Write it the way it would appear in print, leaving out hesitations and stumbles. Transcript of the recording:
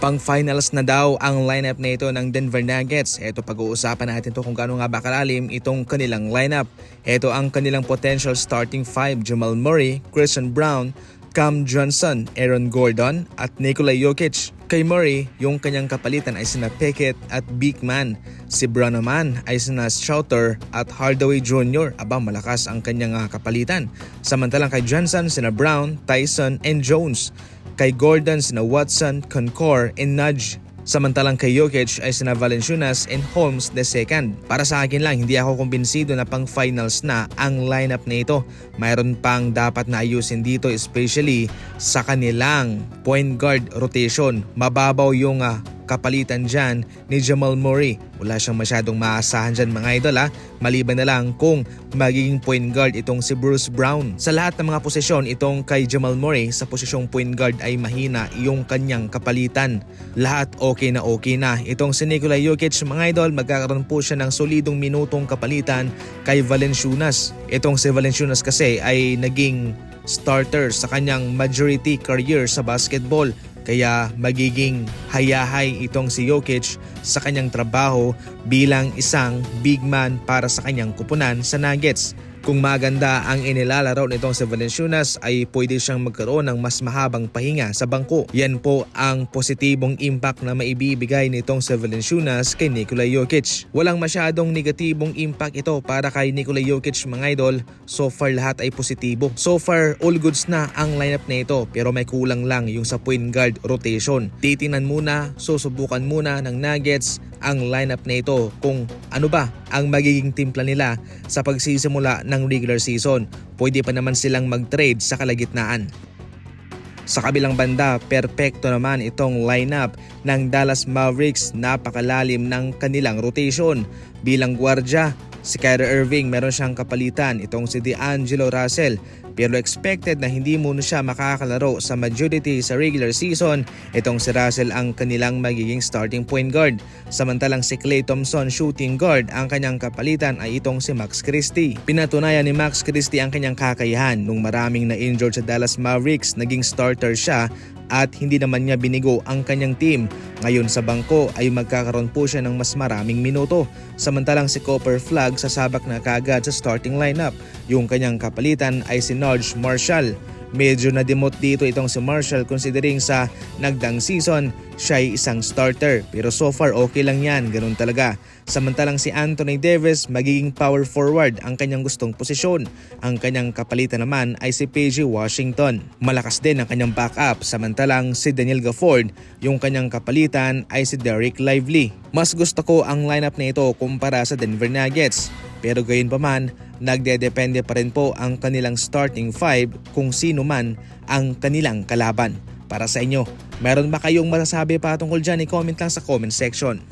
Pang-finals na daw ang lineup na ito ng Denver Nuggets. Ito pag-uusapan natin to kung gaano nga ba kalalim itong kanilang lineup. Ito ang kanilang potential starting five: Jamal Murray, Christian Brown, Cam Johnson, Aaron Gordon at Nikola Jokic. Kay Murray, yung kanyang kapalitan ay sina Pickett at Beekman. Si Brown naman ay sina Schroeder at Hardaway Jr. Aba, malakas ang kanyang kapalitan. Samantalang kay Johnson, sina Brown, Tyson and Jones. Kay Gordon, sina Watson, Concor and Nudge. Samantalang kay Jokic ay sina Valanciunas and Holmes II. Para sa akin lang, hindi ako kumbinsido na pang finals na ang lineup na ito. Mayroon pang dapat na ayusin dito, especially sa kanilang point guard rotation. Mababaw yung kapalitan dyan ni Jamal Murray. Wala siyang masyadong maasahan dyan mga idol maliban na lang kung magiging point guard itong si Bruce Brown. Sa lahat ng mga posisyon, itong kay Jamal Murray sa posisyong point guard ay mahina yung kanyang kapalitan. Lahat okay na. Itong si Nikola Jokic mga idol, magkakaroon po siya ng solidong minutong kapalitan kay Valanciunas. Itong si Valanciunas kasi ay naging starter sa kanyang majority career sa basketball. Kaya magiging hayahay itong si Jokic sa kanyang trabaho bilang isang big man para sa kanyang kupunan sa Nuggets. Kung maganda ang inilalaro nitong si Valanciunas ay pwede siyang magkaroon ng mas mahabang pahinga sa bangko. Yan po ang positibong impact na maibibigay nitong si Valanciunas kay Nikola Jokic. Walang masyadong negatibong impact ito para kay Nikola Jokic mga idol. So far lahat ay positibo. So far all goods na ang lineup na ito, pero may kulang lang yung sa point guard rotation. Titingnan muna, susubukan muna ng Nuggets ang lineup na ito kung ano ba ang magiging timpla nila sa pagsisimula ng regular season. Pwede pa naman silang mag-trade sa kalagitnaan. Sa kabilang banda, perpekto naman itong lineup ng Dallas Mavericks. Napakalalim ng kanilang rotation. Bilang gwardiya, si Kyrie Irving meron siyang kapalitan, itong si D'Angelo Russell. Pero expected na hindi muna siya makakalaro sa majority sa regular season. Itong si Russell ang kanilang magiging starting point guard. Samantalang si Klay Thompson, shooting guard, ang kanyang kapalitan ay itong si Max Christie. Pinatunayan ni Max Christie ang kanyang kakayahan nung maraming na-injured sa Dallas Mavericks. Naging starter siya at hindi naman niya binigo ang kanyang team. Ngayon sa bangko ay magkakaroon po siya ng mas maraming minuto. Samantalang si Cooper Flagg sasabak na kaagad sa starting lineup. Yung kanyang kapalitan ay si Nudge Marshall. Medyo na-demote dito itong si Marshall considering sa nagdang season siya ay isang starter. Pero so far okay lang yan, ganun talaga. Samantalang si Anthony Davis magiging power forward ang kanyang gustong posisyon. Ang kanyang kapalitan naman ay si PJ Washington. Malakas din ang kanyang backup. Samantalang si Daniel Gafford, yung kanyang kapalitan ay si Derek Lively. Mas gusto ko ang lineup na ito kumpara sa Denver Nuggets. Pero gayon pa man, nagdedepende pa rin po ang kanilang starting five kung sino man ang kanilang kalaban. Para sa inyo, meron ba kayong masasabi patungkol dyan? I-comment lang sa comment section.